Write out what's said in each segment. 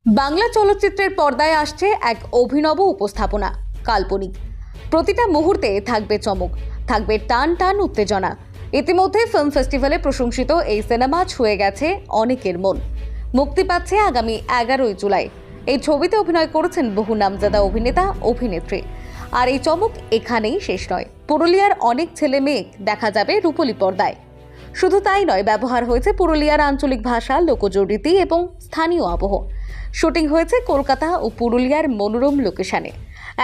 বাংলা চলচ্চিত্রের পর্দায় আসছে এক অভিনব উপস্থাপনা, কাল্পনিক। প্রতিটা মুহূর্তে থাকবে চমক, থাকবে টান টান উত্তেজনা। ইতিমধ্যে ফিল্ম ফেস্টিভ্যালে প্রশংসিত এই সিনেমা ছুঁয়ে গেছে অনেকের মন। মুক্তি পাচ্ছে আগামী 11ই জুলাই। এই ছবিতে অভিনয় করেছেন বহু নামজাদা অভিনেতা অভিনেত্রী। আর এই চমক এখানেই শেষ নয়, পুরুলিয়ার অনেক ছেলে মেয়ে দেখা যাবে রূপলী পর্দায়। শুধু তাই নয়, ব্যবহার হয়েছে পুরুলিয়ার আঞ্চলিক ভাষা, লোকজরীতি এবং স্থানীয় আবহ। শুটিং হয়েছে কলকাতা ও পুরুলিয়ার মনোরম লোকেশনে।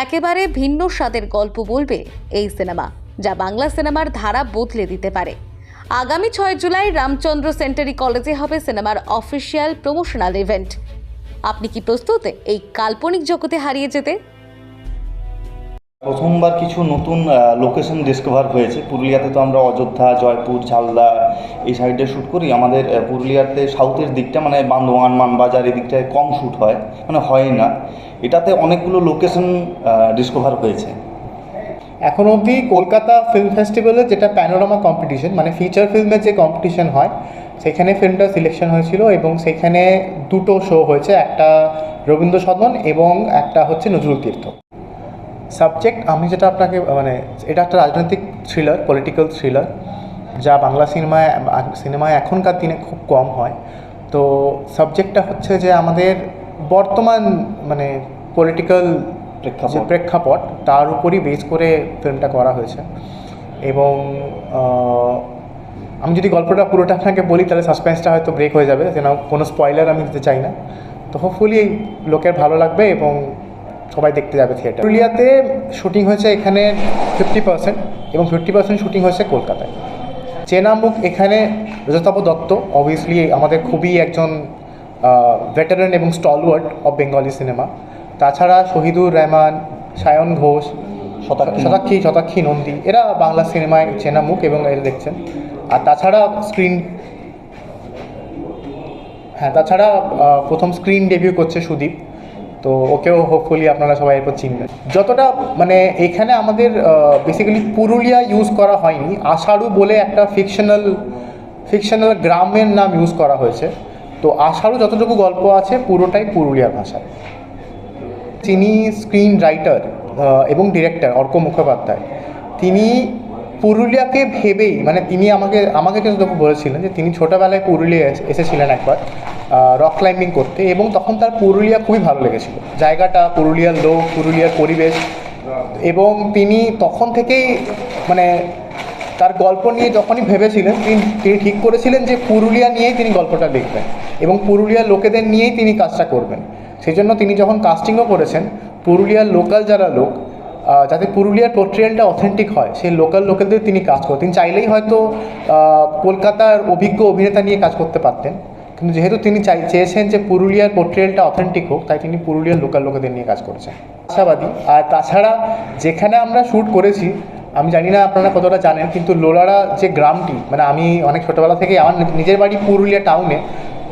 একেবারে ভিন্ন স্বাদের গল্প বলবে এই সিনেমা, যা বাংলা সিনেমার ধারা বদলে দিতে পারে। আগামী 6 জুলাই রামচন্দ্র সেন্টারি কলেজে হবে সিনেমার অফিসিয়াল প্রমোশনাল ইভেন্ট। আপনি কি প্রস্তুত এই কাল্পনিক জগতে হারিয়ে যেতে? প্রথমবার কিছু নতুন লোকেশন ডিসকভার হয়েছে। পুরুলিয়াতে তো আমরা অযোধ্যা, জয়পুর, ঝালদা এই সাইডে শ্যুট করি। আমাদের পুরুলিয়াতে সাউথের দিকটা মানে বান্দোয়ান, মানবাজার এই দিকটায় কম শ্যুট হয়, মানে হয় না। এটাতে অনেকগুলো লোকেশন ডিসকভার হয়েছে। এখন অবধি কলকাতা ফিল্ম ফেস্টিভ্যালে যেটা প্যানোরামা কম্পিটিশন, মানে ফিচার ফিল্মের যে কম্পিটিশন হয়, সেখানে ফিল্মটা সিলেকশন হয়েছিল এবং সেখানে দুটো শো হয়েছে, একটা রবীন্দ্র সদন এবং একটা হচ্ছে নজরুল তীর্থ। সাবজেক্ট আমি যেটা আপনাকে এটা একটা রাজনৈতিক থ্রিলার, পলিটিক্যাল থ্রিলার, যা বাংলা সিনেমায় এখনকার দিনে খুব কম হয়। তো সাবজেক্টটা হচ্ছে যে আমাদের বর্তমান পলিটিক্যাল যে প্রেক্ষাপট, তার উপরই বেস করে ফিল্মটা করা হয়েছে। এবং আমি যদি গল্পটা পুরোটা আপনাকে বলি তাহলে সাসপেন্সটা হয়তো ব্রেক হয়ে যাবে, যেন কোনো স্পয়লার আমি দিতে চাই না। তো হোপফুলি লোকের ভালো লাগবে এবং সবাই দেখতে যাবে থিয়েটার। পুরুলিয়াতে শুটিং হয়েছে এখানে 50% এবং 50% শুটিং হয়েছে কলকাতায়। চেনা মুখ এখানে রজতাভ দত্ত, অবভিয়াসলি আমাদের খুবই একজন ভেটারান এবং স্টলওয়ার্ড অফ বেঙ্গলি সিনেমা। তাছাড়া শহীদুর রহমান, সায়ন ঘোষ, শতাক্ষী নন্দী, এরা বাংলা সিনেমায় চেনা মুখ এবং এরা দেখছেন। আর তাছাড়া প্রথম স্ক্রিন ডেবিউ করছে সুদীপ, তো ওকেও হোপফুলি আপনারা সবাই এরপর চিনবেন। যতটা এখানে আমাদের বেসিক্যালি পুরুলিয়া ইউজ করা হয়নি, আষাঢ়ু বলে একটা ফিকশনাল গ্রামের নাম ইউজ করা হয়েছে। তো আষাঢ়ু যতটুকু গল্প আছে পুরোটাই পুরুলিয়ার ভাষায়। যিনি স্ক্রিন রাইটার এবং ডিরেক্টর অর্ক মুখোপাধ্যায়, তিনি পুরুলিয়াকে ভেবেই তিনি আমাকে কিন্তু বলেছিলেন যে তিনি ছোটোবেলায় পুরুলিয়া এসেছিলেন একবার রক ক্লাইম্বিং করতে, এবং তখন তার পুরুলিয়া খুবই ভালো লেগেছিল, জায়গাটা, পুরুলিয়ার লোক, পুরুলিয়ার পরিবেশ। এবং তিনি তখন থেকেই তার গল্প নিয়ে যখনই ভেবেছিলেন, তিনি ঠিক করেছিলেন যে পুরুলিয়া নিয়েই তিনি গল্পটা লিখবেন এবং পুরুলিয়ার লোকেদের নিয়েই তিনি কাজটা করবেন। সেই জন্য তিনি যখন কাস্টিংও করেছেন, পুরুলিয়ার লোকাল যারা লোক, যাতে পুরুলিয়ার পোর্ট্রেলটা অথেন্টিক হয়, সেই লোকেলদের তিনি কাজ করেন। তিনি চাইলেই হয়তো কলকাতার অভিজ্ঞ অভিনেতা নিয়ে কাজ করতে পারতেন, কিন্তু যেহেতু তিনি চেয়েছেন যে পুরুলিয়ার পোর্ট্রেলটা অথেন্টিক হোক, তাই তিনি পুরুলিয়ার লোকেদের নিয়ে কাজ করেছেন। আশাবাদী। আর তাছাড়া যেখানে আমরা শ্যুট করেছি, আমি জানি না আপনারা কতটা জানেন, কিন্তু লোলারা যে গ্রামটি, আমি অনেক ছোটোবেলা থেকে, আমার নিজের বাড়ি পুরুলিয়া টাউনে,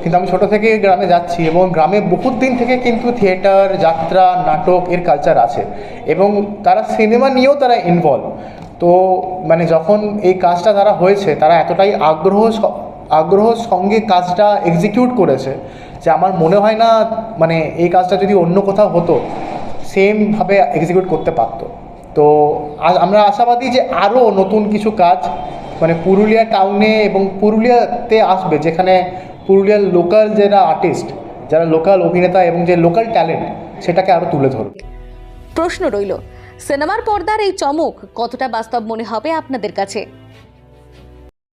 কিন্তু আমি ছোটো থেকে গ্রামে যাচ্ছি এবং গ্রামে বহুত দিন থেকে কিন্তু থিয়েটার, যাত্রা, নাটক এর কালচার আছে এবং তারা সিনেমা নিয়েও তারা ইনভলভ। তো যখন এই কাজটা তারা হয়েছে, তারা এতটাই আগ্রহ সঙ্গে কাজটা এক্সিকিউট করেছে যে আমার মনে হয় না এই কাজটা যদি অন্য কোথাও হতো সেমভাবে এক্সিকিউট করতে পারতো। তো আমরা আশাবাদী যে আরও নতুন কিছু কাজ পুরুলিয়া টাউনে এবং পুরুলিয়াতে আসবে, যেখানে পুরুলিয়ার লোকাল যারা আর্টিস্ট, যারা লোকাল অভিনেতা এবং যে লোকাল ট্যালেন্ট, সেটাকে আরও তুলে ধরবে। প্রশ্ন রইল, সিনেমার পর্দার এই চমক কতটা বাস্তব মনে হবে আপনাদের কাছে?